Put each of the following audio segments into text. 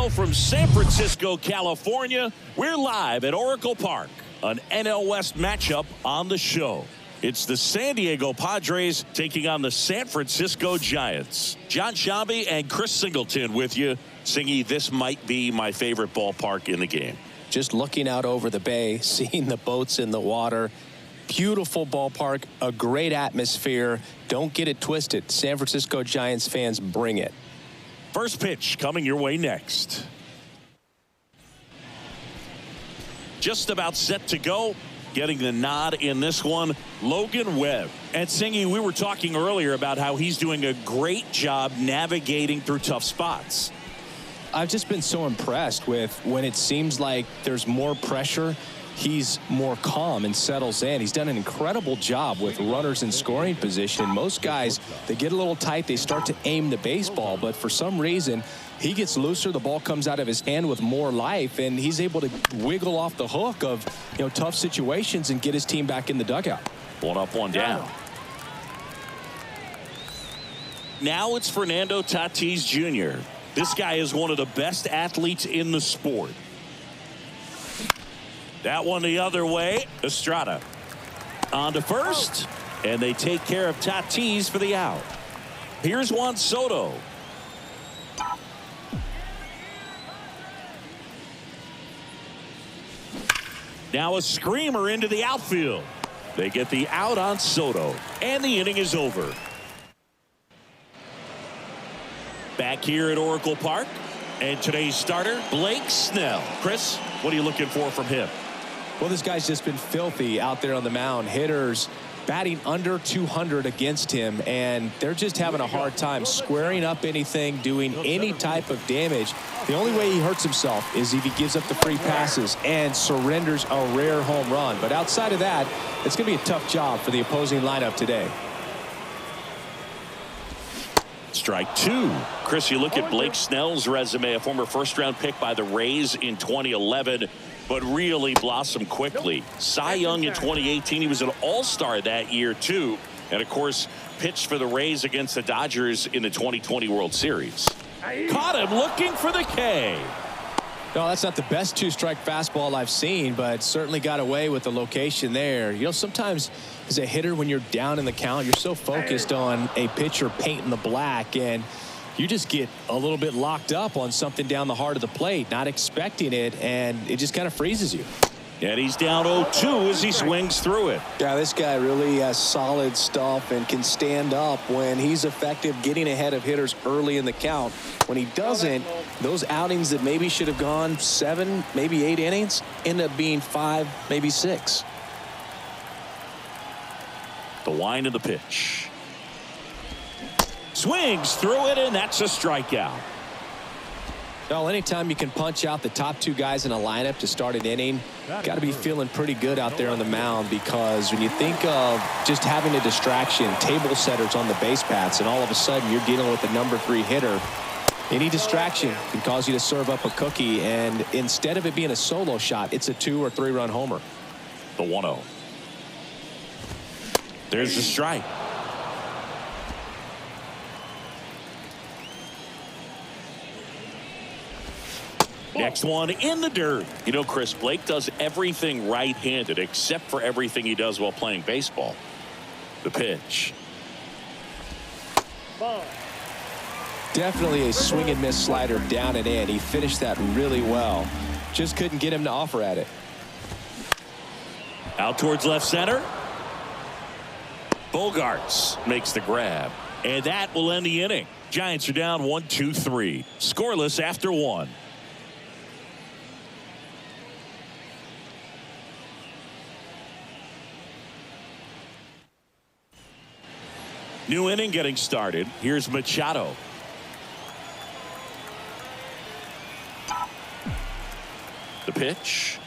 Hello from San Francisco, California. We're live at Oracle Park, an NL West matchup on the show. It's the San Diego Padres taking on the San Francisco Giants. John Shabby and Chris Singleton with you. Singy, this might be my favorite ballpark in the game. Just looking out over the bay, seeing the boats in the water. Beautiful ballpark, a great atmosphere. Don't get it twisted. San Francisco Giants fans, bring it. First pitch coming your way next. Just about set to go. Getting the nod in this one, Logan Webb. And Singy, we were talking earlier about how he's doing a great job navigating through tough spots. I've just been so impressed with when it seems like there's more pressure, he's more calm and settles in. He's done an incredible job with runners in scoring position. Most guys, they get a little tight, they start to aim the baseball, but for some reason, he gets looser, the ball comes out of his hand with more life, and he's able to wiggle off the hook of, tough situations and get his team back in the dugout. One up, one down. Now it's Fernando Tatis Jr. This guy is one of the best athletes in the sport. That one the other way. Estrada on to first, and they take care of Tatis for the out. Here's Juan Soto. Now a screamer into the outfield. They get the out on Soto, and the inning is over. Back here at Oracle Park, and today's starter, Blake Snell. Chris, what are you looking for from him? Well, this guy's just been filthy out there on the mound. Hitters batting under 200 against him, and they're just having a hard time squaring up anything, doing any type of damage. The only way he hurts himself is if he gives up the free passes and surrenders a rare home run. But outside of that, it's going to be a tough job for the opposing lineup today. Strike two. Chris, you look at Blake Snell's resume, a former first-round pick by the Rays in 2011, but really blossomed quickly. Cy Young in 2018. He was an all-star that year, too. And, of course, pitched for the Rays against the Dodgers in the 2020 World Series. Caught him looking for the K. No, that's not the best two-strike fastball I've seen, but certainly got away with the location there. Sometimes as a hitter, when you're down in the count, you're so focused on a pitcher painting the black, and you just get a little bit locked up on something down the heart of the plate, not expecting it, and it just kind of freezes you. And he's down 0-2 as he swings through it. Yeah, this guy really has solid stuff and can stand up when he's effective getting ahead of hitters early in the count. When he doesn't, those outings that maybe should have gone 7, maybe 8 innings end up being 5, maybe 6. The wind of the pitch. Swings through it, and that's a strikeout. Well, anytime you can punch out the top 2 guys in a lineup to start an inning, got to be feeling pretty good out there on the mound, because when you think of just having a distraction, table setters on the base paths, and all of a sudden you're dealing with the number 3 hitter, any distraction can cause you to serve up a cookie, and instead of it being a solo shot, it's a 2 or 3 run homer. The 1-0. There's the strike. Next one in the dirt. Chris, Blake does everything right-handed except for everything he does while playing baseball. The pitch. Definitely a swing and miss slider down and in. He finished that really well. Just couldn't get him to offer at it. Out towards left center. Bogarts makes the grab. And that will end the inning. Giants are down 1-2-3. Scoreless after 1. New inning getting started. Here's Machado. The pitch.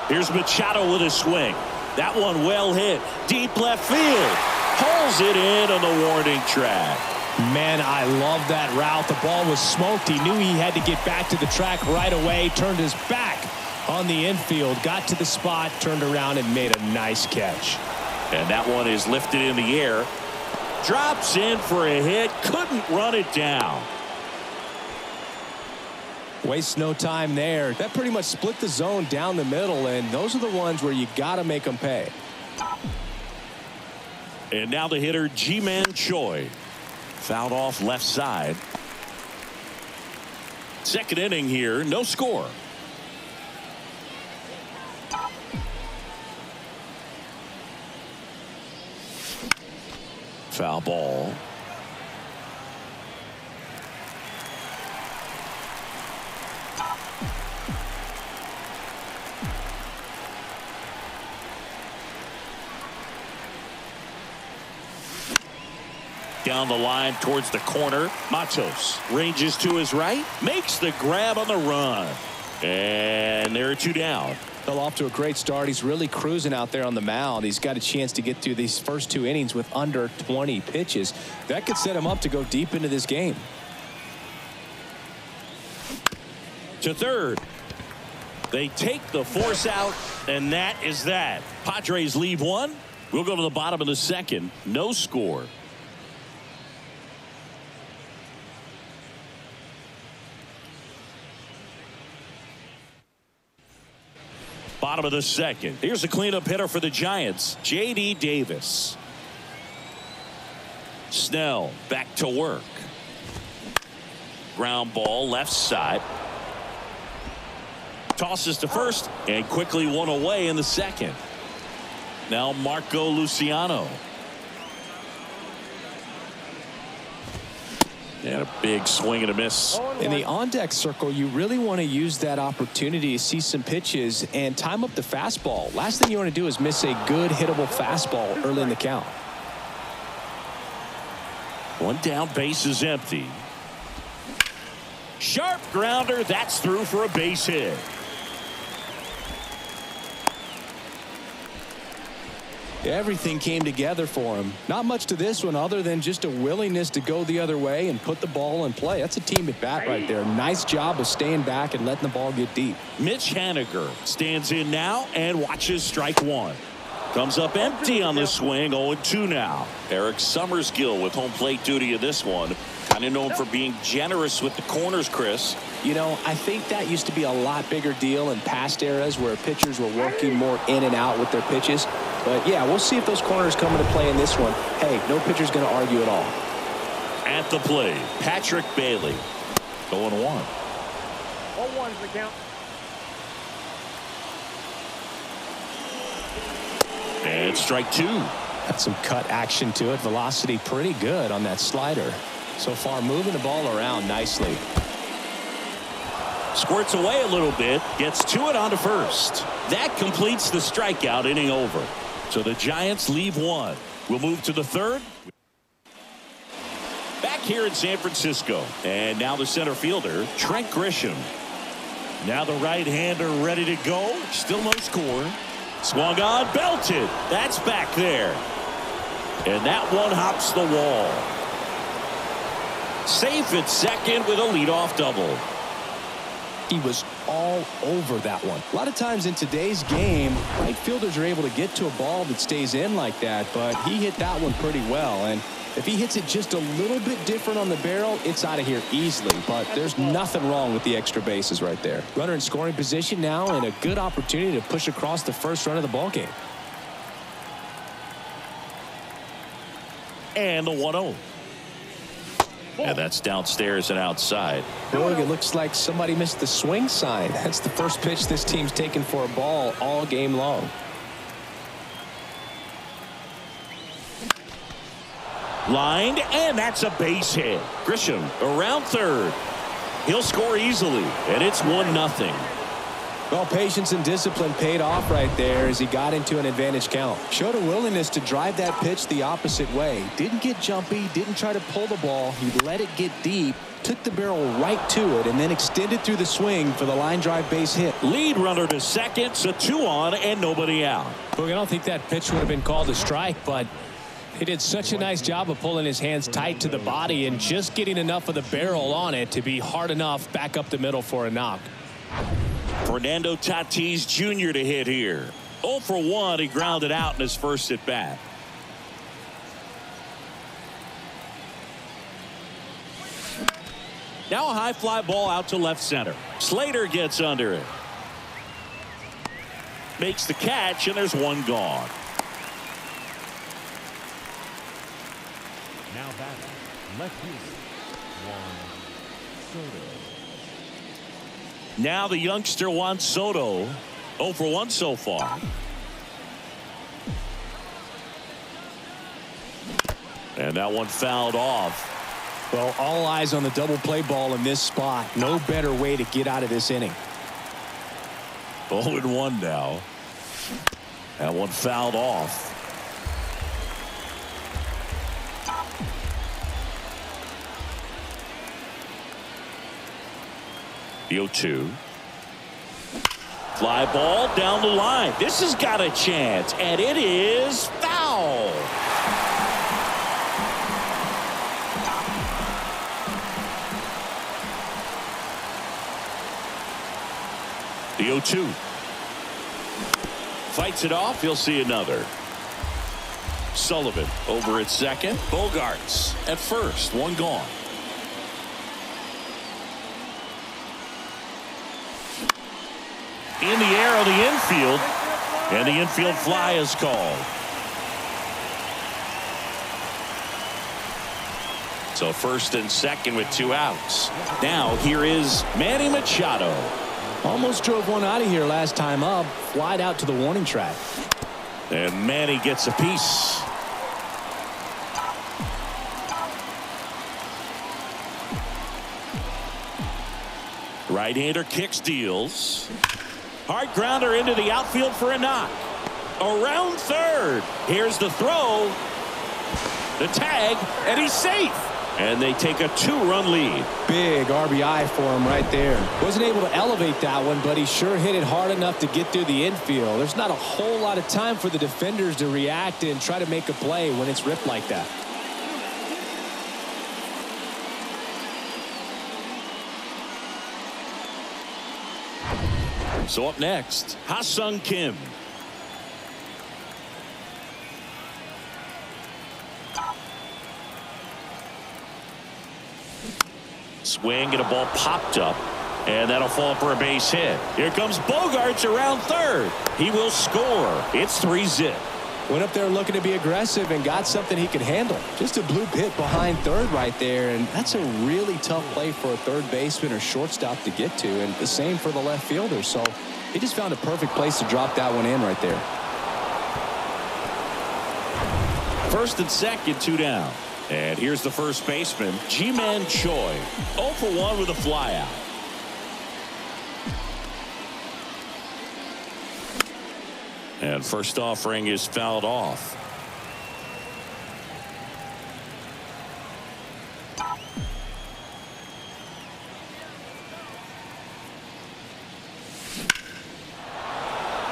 Here's Machado with a swing. That one well hit. Deep left field. Pulls it in on the warning track. Man, I love that route. The ball was smoked. He knew he had to get back to the track right away. Turned his back on the infield. Got to the spot. Turned around and made a nice catch. And that one is lifted in the air. Drops in for a hit. Couldn't run it down. Waste no time there. That pretty much split the zone down the middle, and those are the ones where you got to make them pay. And now the hitter, Ji-Man Choi. Fouled off left side. Second inning here, no score. Foul ball. Down the line towards the corner. Matos ranges to his right, makes the grab on the run. And there are two down. Fell off to a great start. He's really cruising out there on the mound. He's got a chance to get through these first two innings with under 20 pitches. That could set him up to go deep into this game. To third. They take the force out, and that is that. Padres leave one. We'll go to the bottom of the second. No score. Bottom of the second. Here's a cleanup hitter for the Giants, J.D. Davis. Snell back to work. Ground ball left side. Tosses to first and quickly one away in the second. Now Marco Luciano. And a big swing and a miss. In the on-deck circle, you really want to use that opportunity to see some pitches and time up the fastball. Last thing you want to do is miss a good hittable fastball early in the count. One down, base is empty. Sharp grounder, that's through for a base hit. Everything came together for him. Not much to this one other than just a willingness to go the other way and put the ball in play. That's a team at bat right there. Nice job of staying back and letting the ball get deep. Mitch Haniger stands in now and watches strike one. Comes up empty on the swing. 0-2 now. Eric Summersgill with home plate duty in this one. Kind of known for being generous with the corners, Chris. You know, I think that used to be a lot bigger deal in past eras where pitchers were working more in and out with their pitches. But yeah, we'll see if those corners come into play in this one. Hey, no pitcher's going to argue at all. At the plate, Patrick Bailey. 0-1. 0-1 is the count. And strike two. Got some cut action to it. Velocity pretty good on that slider. So far moving the ball around nicely. Squirts away a little bit. Gets to it onto first. That completes the strikeout, inning over. So the Giants leave one. We'll move to the third. Back here in San Francisco. And now the center fielder, Trent Grisham. Now the right-hander ready to go. Still no score. Swung on, belted. That's back there. And that one hops the wall. Safe at second with a leadoff double. He was all over that one. A lot of times in today's game, right fielders are able to get to a ball that stays in like that, but he hit that one pretty well. And if he hits it just a little bit different on the barrel, it's out of here easily. But there's nothing wrong with the extra bases right there. Runner in scoring position now and a good opportunity to push across the first run of the ball game. And the 1-0. And that's downstairs and outside. Logan, it looks like somebody missed the swing sign. That's the first pitch this team's taken for a ball all game long. Lined, and that's a base hit. Grisham around third. He'll score easily, and it's 1-0. Well, patience and discipline paid off right there as he got into an advantage count. Showed a willingness to drive that pitch the opposite way. Didn't get jumpy, didn't try to pull the ball. He let it get deep, took the barrel right to it, and then extended through the swing for the line drive base hit. Lead runner to second, so 2 on and nobody out. Look, I don't think that pitch would have been called a strike, but he did such a nice job of pulling his hands tight to the body and just getting enough of the barrel on it to be hard enough back up the middle for a knock. Fernando Tatis Jr. to hit here. 0 for 1. He grounded out in his first at bat. Now a high fly ball out to left center. Slater gets under it. Makes the catch, and there's one gone. Now batting, left field, Juan Soto. Now the youngster Juan Soto, 0 for 1 so far. And that one fouled off. Well, all eyes on the double play ball in this spot. No better way to get out of this inning. 0-1 now. That one fouled off. The 0-2. Fly ball down the line. This has got a chance, and it is foul. The 0-2. Fights it off. He'll see another. Sullivan over at second. Bogarts at first. One gone. In the air of the infield. And the infield fly is called. So first and second with 2 outs. Now here is Manny Machado. Almost drove one out of here last time up. Flied out to the warning track. And Manny gets a piece. Right-hander kicks, deals. Hard grounder into the outfield for a knock. Around third. Here's the throw. The tag, and he's safe. And they take a 2-run lead. Big RBI for him right there. Wasn't able to elevate that one, but he sure hit it hard enough to get through the infield. There's not a whole lot of time for the defenders to react and try to make a play when it's ripped like that. So up next, Ha-Sung Kim. Swing and a ball popped up, and that'll fall for a base hit. Here comes Bogarts around third. He will score. It's 3-zip. Went up there looking to be aggressive and got something he could handle. Just a bloop hit behind third right there, and that's a really tough play for a third baseman or shortstop to get to, and the same for the left fielder. So he just found a perfect place to drop that one in right there. First and second, 2 down. And here's the first baseman, Ji-Man Choi. 0 for 1 with a flyout. And first offering is fouled off.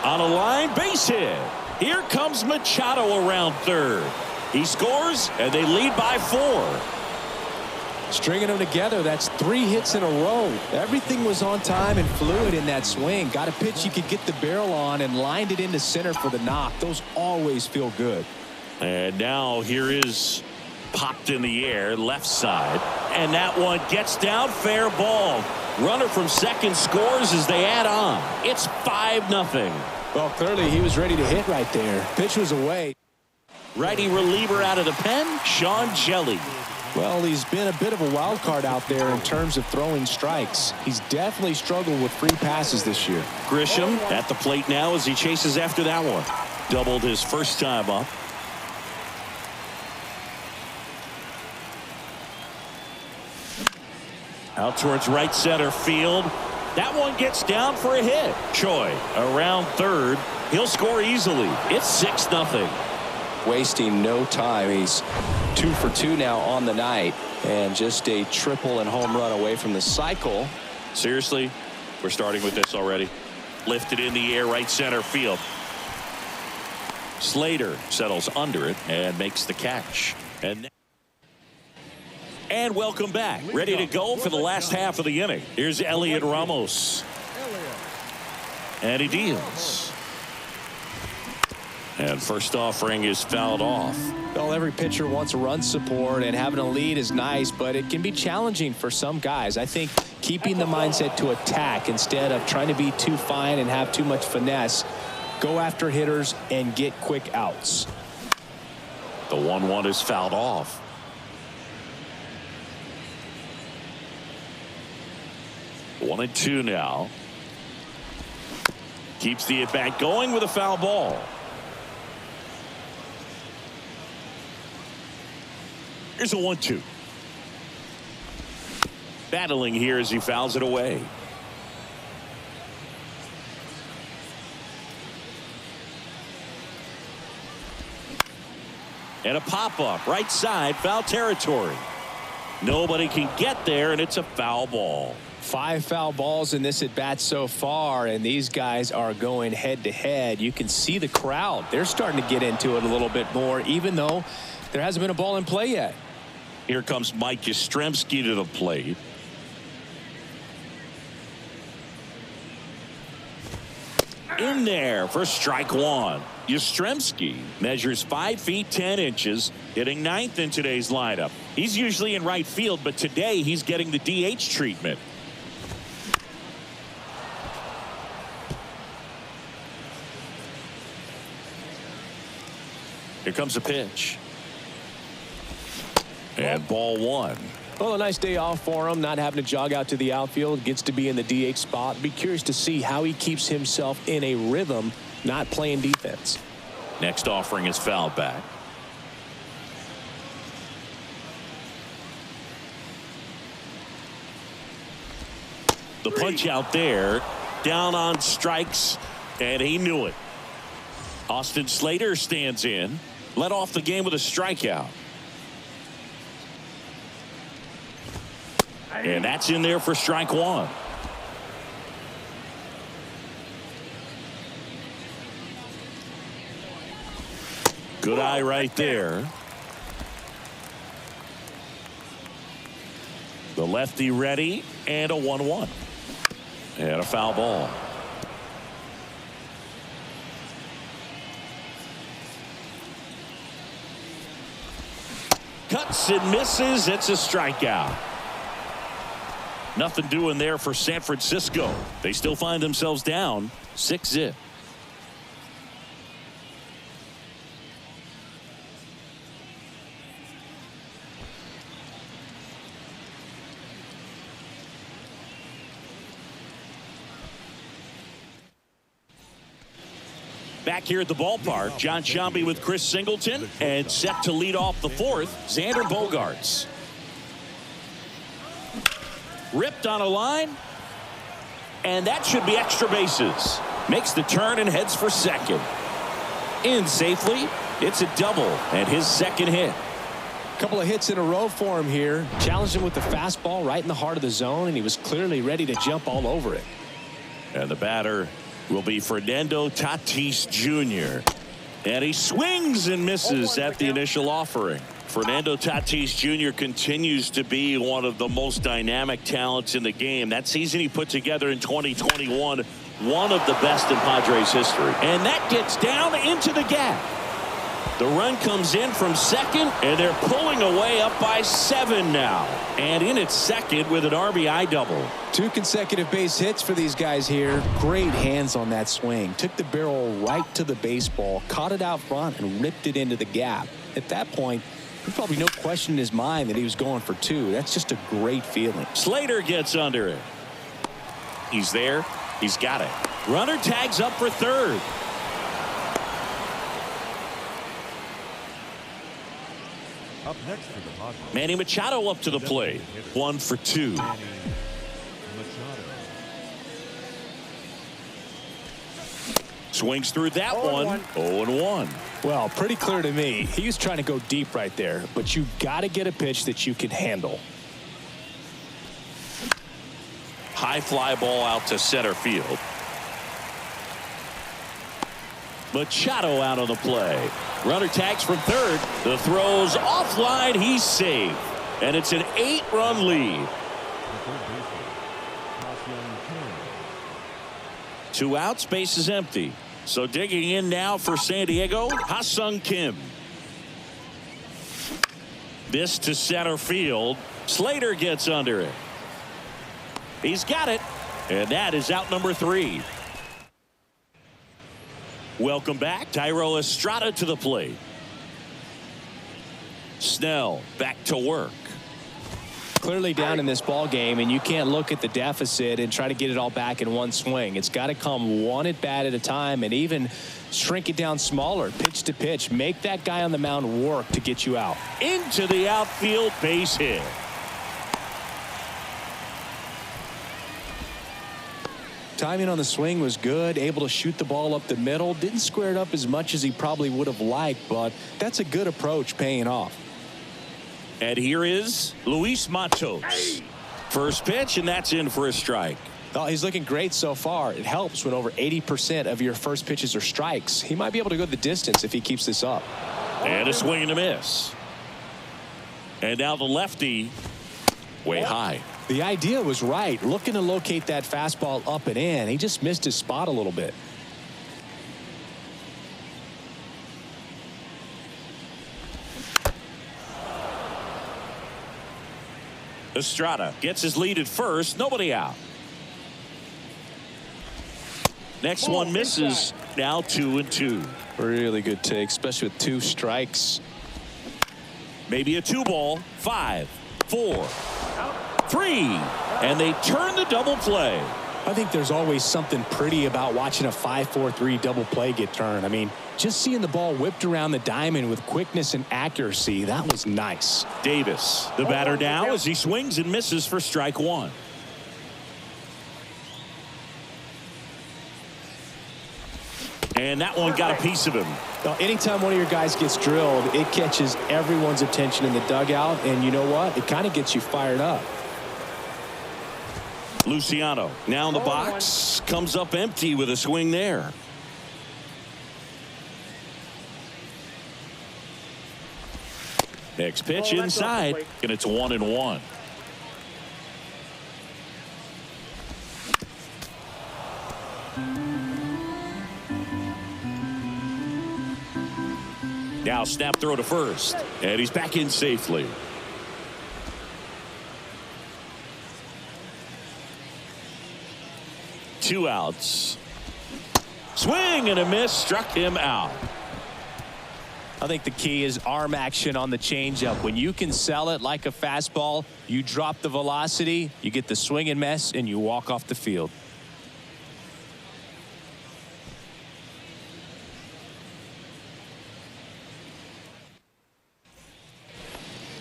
On a line, base hit. Here comes Machado around third. He scores, and they lead by 4. Stringing them together, that's 3 hits in a row. Everything was on time and fluid in that swing. Got a pitch you could get the barrel on and lined it into center for the knock. Those always feel good. And now here is popped in the air, left side. And that one gets down, fair ball. Runner from second scores as they add on. It's 5-0. Well, clearly he was ready to hit right there. Pitch was away. Righty reliever out of the pen, Sean Jelly. Well, he's been a bit of a wild card out there in terms of throwing strikes. He's definitely struggled with free passes this year. Grisham at the plate now as he chases after that one. Doubled his first time up. Out towards right center field. That one gets down for a hit. Choi around third. He'll score easily. It's 6-0. Wasting no time. He's 2 for 2 now on the night, and just a triple and home run away from the cycle. Seriously, we're starting with this already. Lifted in the air, right center field. Slater settles under it and makes the catch. And welcome back. Ready to go for the last half of the inning. Here's Elliot Ramos. And he deals. And first offering is fouled off. Well, every pitcher wants run support, and having a lead is nice, but it can be challenging for some guys. I think keeping the mindset to attack instead of trying to be too fine and have too much finesse, go after hitters and get quick outs. The 1-1 is fouled off. One and two now. Keeps the at-bat going with a foul ball. Here's a 1-2. Battling here as he fouls it away. And a pop-up right side, foul territory. Nobody can get there, and it's a foul ball. 5 foul balls in this at bat so far, and these guys are going head to head. You can see the crowd. They're starting to get into it a little bit more, even though there hasn't been a ball in play yet. Here comes Mike Yastrzemski to the plate. In there for strike one. Yastrzemski measures 5 feet 10 inches, hitting 9th in today's lineup. He's usually in right field, but today he's getting the DH treatment. Here comes a pitch. And ball one. Well, a nice day off for him, not having to jog out to the outfield. Gets to be in the DH spot. Be curious to see how he keeps himself in a rhythm, not playing defense. Next offering is fouled back. The punch out there, down on strikes, and he knew it. Austin Slater stands in, led off the game with a strikeout. And that's in there for strike one. Good eye right there. The lefty ready, and a 1-1. And a foul ball. Cuts and misses. It's a strikeout. Nothing doing there for San Francisco. They still find themselves down 6-0. Back here at the ballpark, John Sciambi with Chris Singleton, and set to lead off the fourth, Xander Bogaerts. Ripped on a line, and that should be extra bases. Makes the turn and heads for second. In safely, it's a double and his second hit. Couple of hits in a row for him here. Challenged him with the fastball right in the heart of the zone, and he was clearly ready to jump all over it. And the batter will be Fernando Tatis Jr. And he swings and misses at the initial offering. Fernando Tatis Jr. continues to be one of the most dynamic talents in the game. That season he put together in 2021, one of the best in Padres history. And that gets down into the gap. The run comes in from second, and they're pulling away up by 7 now. And in at second with an RBI double. 2 consecutive base hits for these guys here. Great hands on that swing. Took the barrel right to the baseball, caught it out front, and ripped it into the gap. At that point, there's probably no question in his mind that he was going for 2. That's just a great feeling. Slater gets under it. He's there. He's got it. Runner tags up for third. Up next for the Padres, Manny Machado up to the plate. 1 for 2. Machado. Swings through that one. 0-1. Well, pretty clear to me. He was trying to go deep right there, but you got to get a pitch that you can handle. High fly ball out to center field. Machado out on the play. Runner tags from third. The throw's offline. He's safe. And it's an 8-run lead. 2 outs, base is empty. So digging in now for San Diego, Ha-Sung Kim. This to center field. Slater gets under it. He's got it. And that is out number 3. Welcome back. Thairo Estrada to the plate. Snell back to work. Clearly down in this ball game, and you can't look at the deficit and try to get it all back in one swing. It's got to come one at bat at a time, and even shrink it down smaller, pitch to pitch. Make that guy on the mound work to get you out. Into the outfield, base hit. Timing on the swing was good, able to shoot the ball up the middle. Didn't square it up as much as he probably would have liked, but that's a good approach paying off. And here is Luis Matos. First pitch, and that's in for a strike. Oh, he's looking great so far. It helps when over 80% of your first pitches are strikes. He might be able to go the distance if he keeps this up. And a swing and a miss. And now the lefty, way high. The idea was right, looking to locate that fastball up and in. He just missed his spot a little bit. Estrada gets his lead at first. Nobody out. Next one misses. Now 2-2. Really good take, especially with 2 strikes. Maybe a 2-ball. 5, 4, 3. And they turn the double play. I think there's always something pretty about watching a 5-4-3 double play get turned. I mean, just seeing the ball whipped around the diamond with quickness and accuracy, that was nice. Davis, the batter now as he swings and misses for strike 1. And that one got a piece of him. Now, anytime one of your guys gets drilled, it catches everyone's attention in the dugout. And you know what? It kind of gets you fired up. Luciano now in the box, comes up empty with a swing there. Next pitch inside, and it's 1-1. Now snap throw to first, and he's back in safely. Two outs. Swing and a miss, struck him out. I think the key is arm action on the changeup. When you can sell it like a fastball, you drop the velocity, you get the swing and miss, and you walk off the field.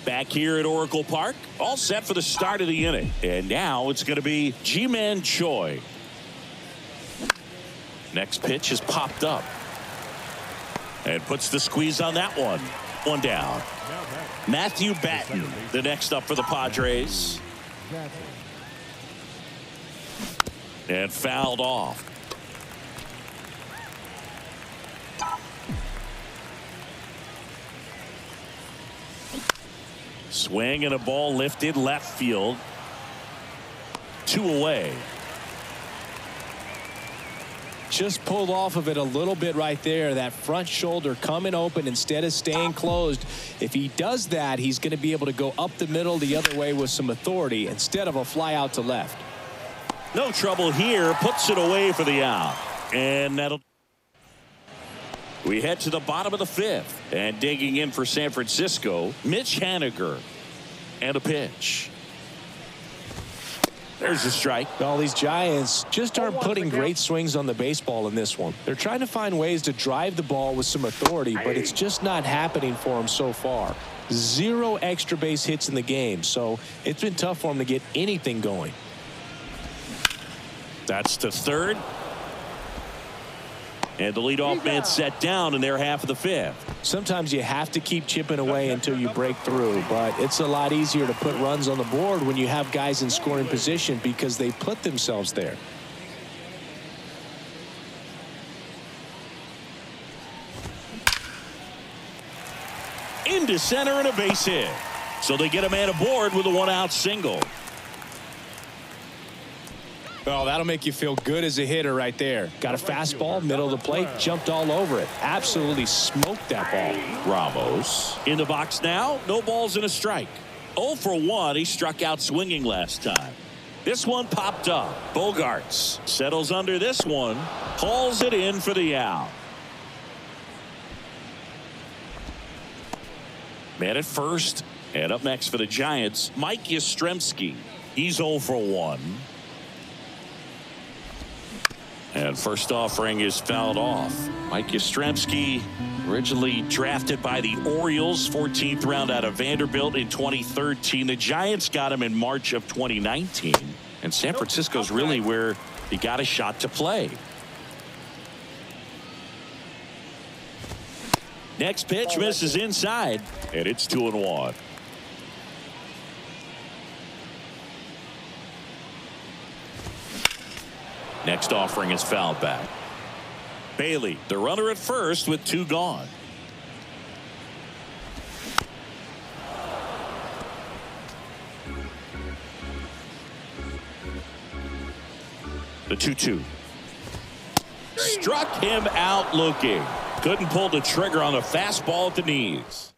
Back here at Oracle Park, all set for the start of the inning. And now it's going to be Ji-Man Choi. Next pitch is popped up. And puts the squeeze on that one. One down. Matthew Batten, the next up for the Padres. And fouled off. Swing and a ball lifted left field. 2 away. Just pulled off of it a little bit right there. That front shoulder coming open instead of staying closed. If he does that, he's going to be able to go up the middle the other way with some authority instead of a fly out to left. No trouble here. Puts it away for the out. And that'll. We head to the bottom of the 5th. And digging in for San Francisco, Mitch Haniger. And a pitch. There's a strike. All these Giants just aren't putting great swings on the baseball in this one. They're trying to find ways to drive the ball with some authority, but it's just not happening for them so far. 0 extra base hits in the game, so it's been tough for them to get anything going. That's to third. And the leadoff man set down in their half of the 5th. Sometimes you have to keep chipping away until you break through, but it's a lot easier to put runs on the board when you have guys in scoring position because they put themselves there. Into center and a base hit. So they get a man aboard with a 1-out single. Oh, that'll make you feel good as a hitter right there. Got a fastball, middle of the plate, jumped all over it. Absolutely smoked that ball. Ramos in the box now. No balls and a strike. 0 for 1. He struck out swinging last time. This one popped up. Bogarts settles under this one. Hauls it in for the out. Man at first. And up next for the Giants, Mike Yastrzemski. He's 0 for 1. And first offering is fouled off. Mike Yastrzemski, originally drafted by the Orioles, 14th round out of Vanderbilt in 2013. The Giants got him in March of 2019. And San Francisco's really where he got a shot to play. Next pitch misses inside, and it's 2-1. Next offering is fouled back. Bailey, the runner at first with 2 gone. The 2-2. Struck him out looking. Couldn't pull the trigger on a fastball at the knees.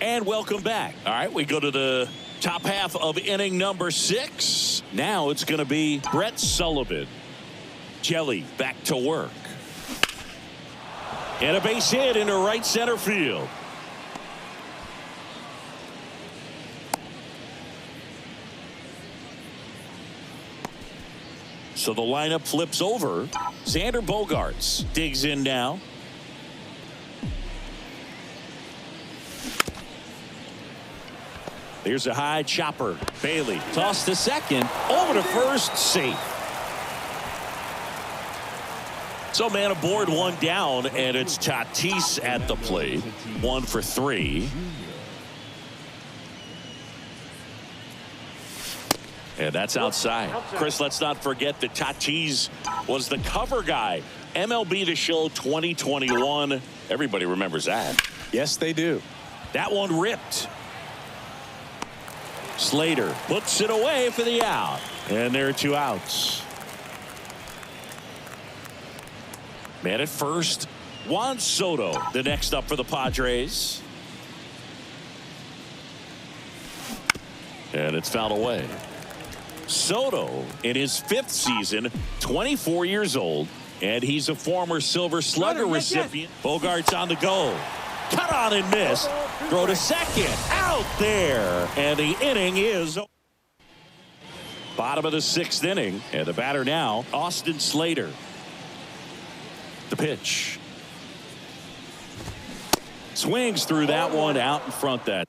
And welcome back. All right, we go to the top half of inning number 6. Now it's going to be Brett Sullivan. Jelly back to work. And a base hit into right center field. So the lineup flips over. Xander Bogaerts digs in now. Here's a high chopper. Bailey tossed to second. Over to first. Safe. So man aboard, 1 down, and it's Tatis at the plate. 1 for 3. And that's outside. Chris, let's not forget that Tatis was the cover guy. MLB The Show 2021. Everybody remembers that. Yes, they do. That one ripped. Slater puts it away for the out. And there are 2 outs. Man at first, Juan Soto, the next up for the Padres. And it's fouled away. Soto in his 5th season, 24 years old, and he's a former Silver Slugger recipient. Bogarts on the go. Cut on and miss. Throw to second. Out there. And the inning is bottom of the 6th inning. And the batter now, Austin Slater. The pitch. Swings through that one out in front. That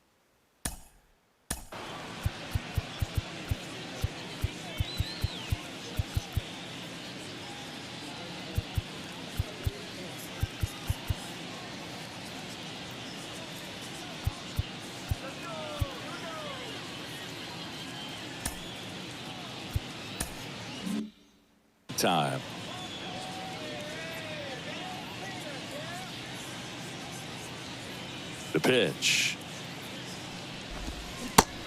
time. The pitch.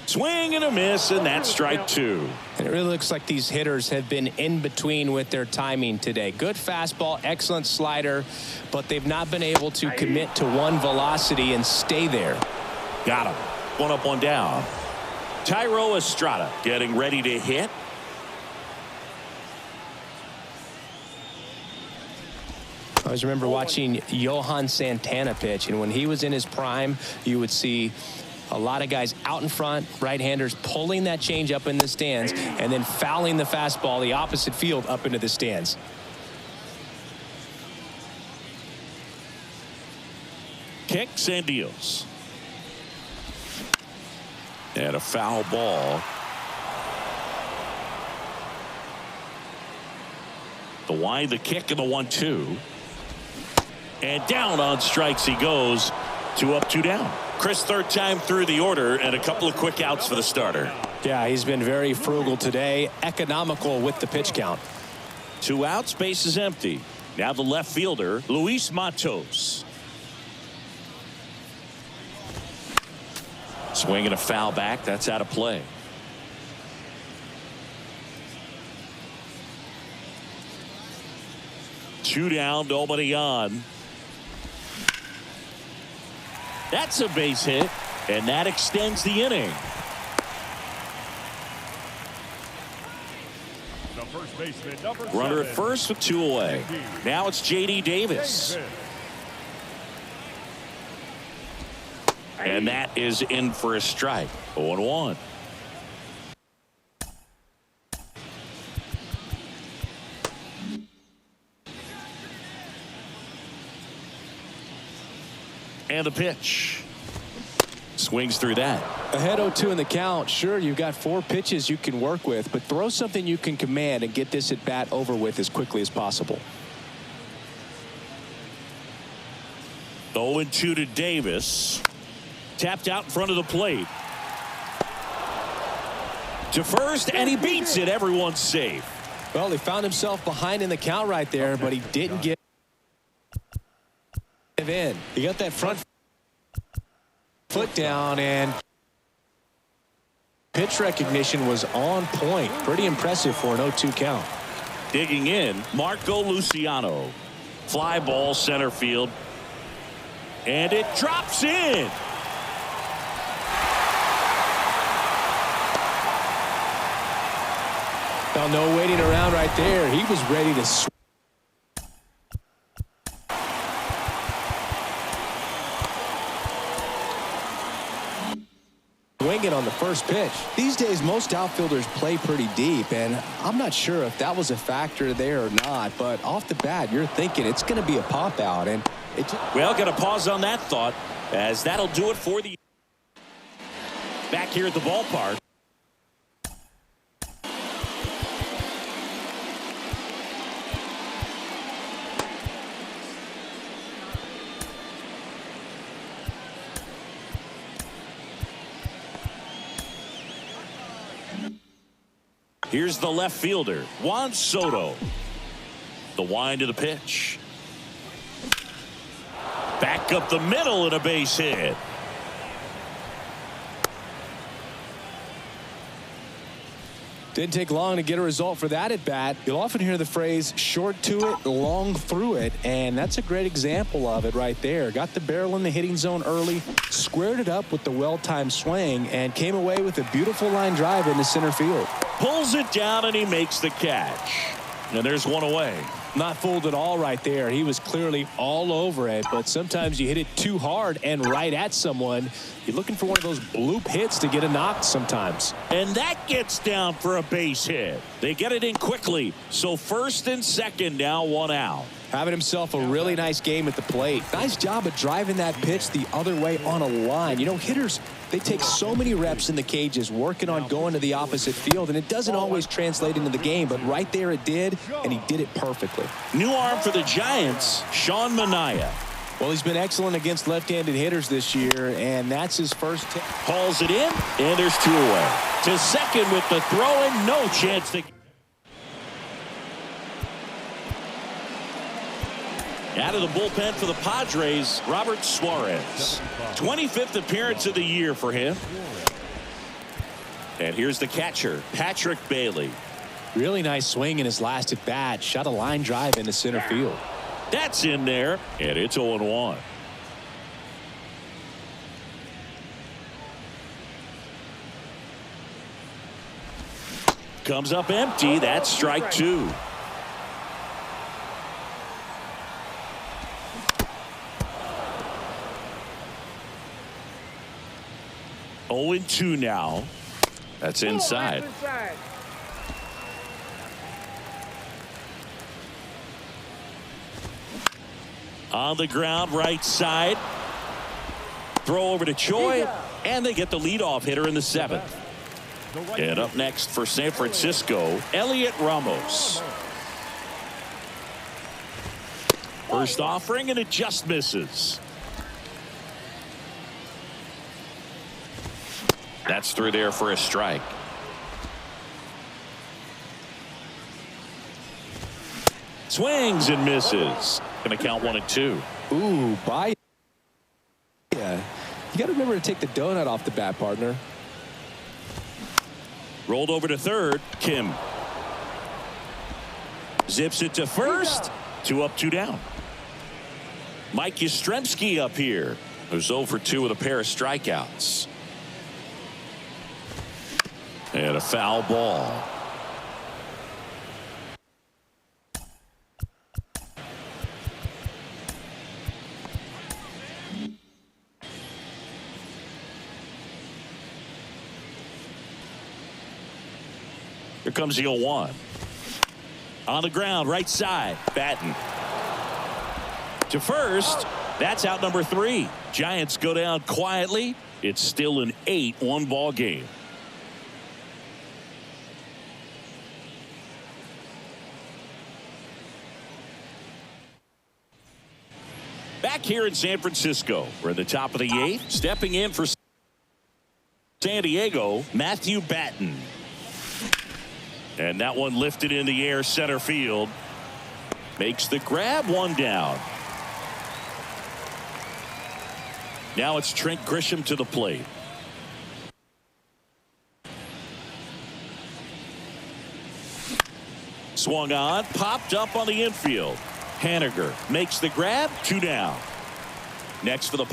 Swing and a miss, and that's strike 2. And it really looks like these hitters have been in between with their timing today. Good fastball, excellent slider, but they've not been able to commit to one velocity and stay there. Got him. 1 up, 1 down. Tyro Estrada getting ready to hit. I always remember watching Johan Santana pitch, and when he was in his prime, you would see a lot of guys out in front, right-handers pulling that change up in the stands and then fouling the fastball the opposite field up into the stands. Kicks and deals. And a foul ball. The wind, the kick, and the 1-2. And down on strikes he goes. 2 up, 2 down. Chris, 3rd time through the order, and a couple of quick outs for the starter. Yeah, he's been very frugal today, economical with the pitch count. 2 outs, base is empty. Now the left fielder, Luis Matos. Swing and a foul back. That's out of play. 2 down, nobody on. That's a base hit, and that extends the inning. The first baseman, number Runner at 7. first with 2 away. Now it's J.D. Davis. And that is in for a strike. 0-1. And the pitch. Swings through that. Ahead 0-2 in the count. Sure, you've got 4 pitches you can work with, but throw something you can command and get this at bat over with as quickly as possible. 0-2 to Davis. Tapped out in front of the plate. To first, and he beats it. Everyone's safe. Well, he found himself behind in the count right there, but he didn't give in. He got that front foot down, and pitch recognition was on point. Pretty impressive for an 0-2 count. Digging in, Marco Luciano. Fly ball center field. And it drops in. Well, no waiting around right there. He was ready to swing it on the first pitch. These days, most outfielders play pretty deep, and I'm not sure if that was a factor there or not, but off the bat, you're thinking it's going to be a pop out. And well, got to pause on that thought, as that'll do it for the back here at the ballpark. Here's the left fielder, Juan Soto. The wind of the pitch. Back up the middle and a base hit. Didn't take long to get a result for that at bat. You'll often hear the phrase short to it, long through it, and that's a great example of it right there. Got the barrel in the hitting zone early, squared it up with the well-timed swing, and came away with a beautiful line drive into center field. Pulls it down and he makes the catch. And there's one away. Not fooled at all right there. He was clearly all over it, but sometimes you hit it too hard and right at someone. You're looking for one of those bloop hits to get a knock sometimes. And that gets down for a base hit. They get it in quickly. So first and second, now 1 out. Having himself a really nice game at the plate. Nice job of driving that pitch the other way on a line. You know, hitters, they take so many reps in the cages working on going to the opposite field, and it doesn't always translate into the game, but right there it did, and he did it perfectly. New arm for the Giants, Sean Manaea. Well, he's been excellent against left-handed hitters this year, and that's his first. Hauls it in, and there's 2 away. To second with the throw, and no chance to. Out of the bullpen for the Padres, Robert Suarez. 25th appearance of the year for him. And here's the catcher, Patrick Bailey. Really nice swing in his last at bat. Shot a line drive into center field. That's in there, and it's 0-1. Comes up empty. That's strike 2. Oh, 0-2 now. That's inside. On the ground, right side. Throw over to Choi, and they get the leadoff hitter in the 7th. And up next for San Francisco, Elliot Ramos. First offering, and it just misses. That's through there for a strike. Swings and misses. Going to count 1-2. Ooh, bye. Yeah, you got to remember to take the donut off the bat, partner. Rolled over to third. Kim zips it to first, 2 up, 2 down. Mike Yastrzemski up here, who's 0 for 2 with a pair of strikeouts. And a foul ball. Here comes the 0-1. On the ground, right side, Batten. To first, that's out number 3. Giants go down quietly. It's still an 8-1 ball game. Back here in San Francisco, we're at the top of the 8th. Stepping in for San Diego, Matthew Batten. And that one lifted in the air, center field. Makes the grab, 1 down. Now it's Trent Grisham to the plate. Swung on, popped up on the infield. Haniger makes the grab, 2 down. Next for the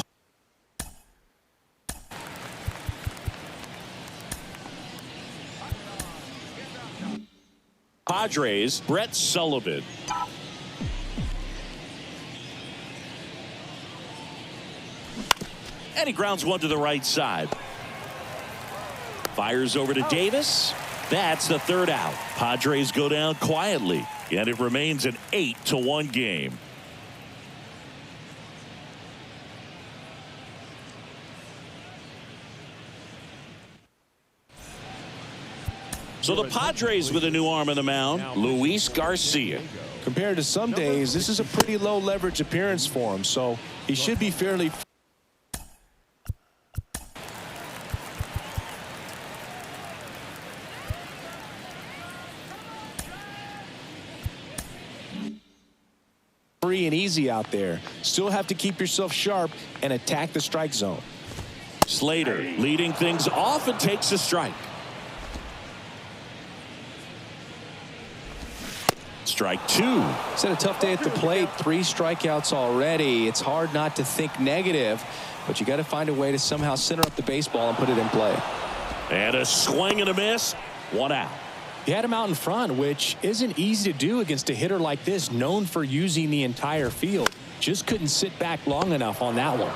Padres, Brett Sullivan. And he grounds one to the right side. Fires over to Davis. That's the 3rd out. Padres go down quietly, and it remains an 8-1 game. So the Padres with a new arm on the mound, Luis Garcia. Compared to some days, this is a pretty low leverage appearance for him, so he should be fairly free and easy out there. Still have to keep yourself sharp and attack the strike zone. Slater leading things off and takes a strike. Strike 2. It's had a tough day at the plate. 3 strikeouts already. It's hard not to think negative, but you got to find a way to somehow center up the baseball and put it in play. And a swing and a miss. 1 out. He had him out in front, which isn't easy to do against a hitter like this, known for using the entire field. Just couldn't sit back long enough on that one.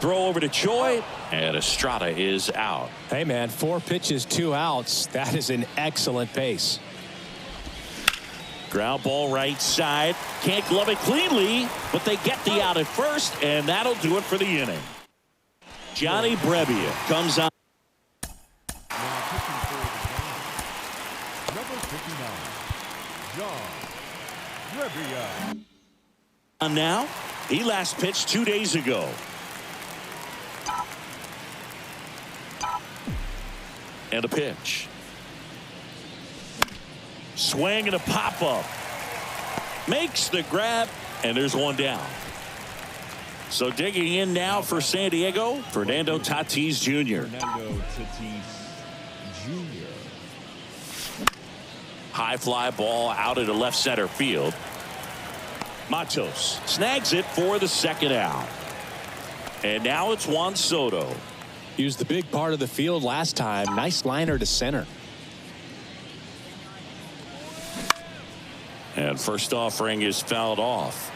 Throw over to Choi, and Estrada is out. Hey, man, 4 pitches, 2 outs. That is an excellent pace. Ground ball right side. Can't glove it cleanly, but they get the out at first, and that'll do it for the inning. Johnny Brebbia comes on. Number 59, John Brebbia. On now, he last pitched 2 days ago. And a pitch. Swing and a pop-up. Makes the grab, and there's 1 down. So digging in now for San Diego, Fernando Tatis Jr. Fernando Tatis Jr. High fly ball out into left center field. Matos snags it for the 2nd out. And now it's Juan Soto. He was the big part of the field last time. Nice liner to center. And first offering is fouled off.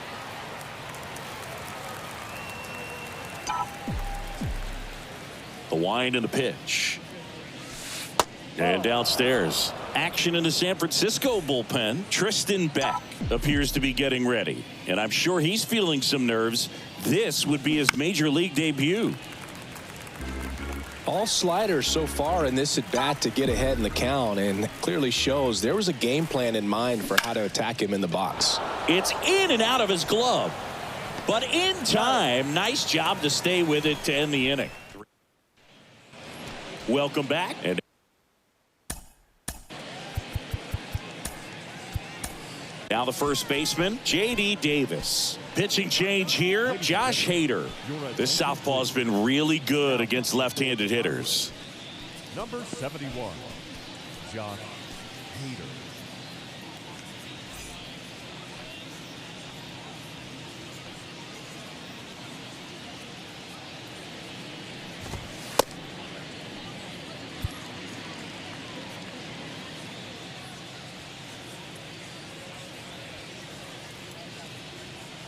The wind and the pitch. And downstairs, action in the San Francisco bullpen. Tristan Beck appears to be getting ready, and I'm sure he's feeling some nerves. This would be his major league debut. All sliders so far in this at bat to get ahead in the count, and clearly shows there was a game plan in mind for how to attack him in the box. It's in and out of his glove, but in time. Nice job to stay with it to end the inning. Welcome back. And now the first baseman, J.D. Davis. Pitching change here, Josh Hader. This southpaw has been really good against left-handed hitters. Number 71, Josh Hader.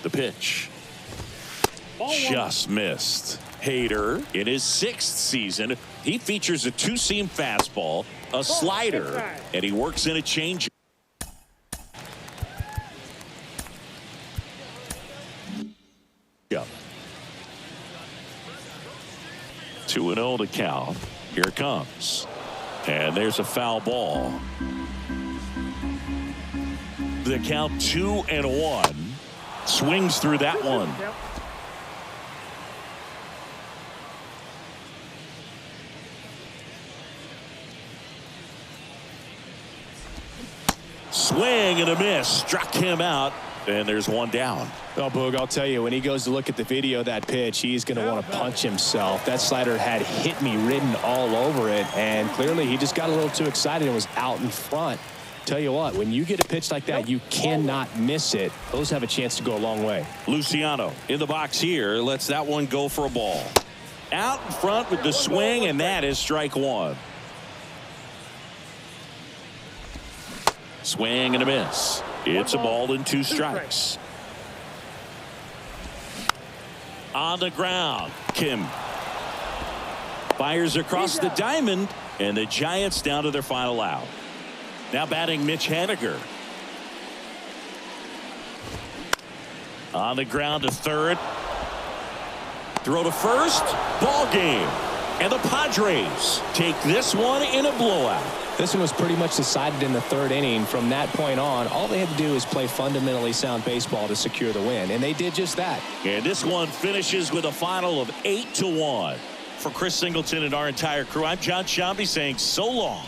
The pitch. Just missed. Hader, in his 6th season, he features a two-seam fastball, a slider, and he works in a changeup. Yep. 2-0 to count. Here it comes. And there's a foul ball. The count 2-1. Swings through that one. Swing and a miss. Struck him out. And there's one down. Well, Boog, I'll tell you, when he goes to look at the video of that pitch, he's going to want to punch himself. That slider had hit me written all over it, and clearly he just got a little too excited and was out in front. Tell you what, when you get a pitch like that, you cannot miss it. Those have a chance to go a long way. Luciano in the box here lets that one go for a ball. Out in front with the swing, and that is strike one. Swing and a miss. It's a ball and 2 strikes. On the ground, Kim fires across the diamond, and the Giants down to their final out. Now batting Mitch Haniger. On the ground to third. Throw to first. Ball game. And the Padres take this one in a blowout. This one was pretty much decided in the 3rd inning. From that point on, all they had to do is play fundamentally sound baseball to secure the win, and they did just that. And this one finishes with a final of 8-1. For Chris Singleton and our entire crew, I'm John Shambi saying so long.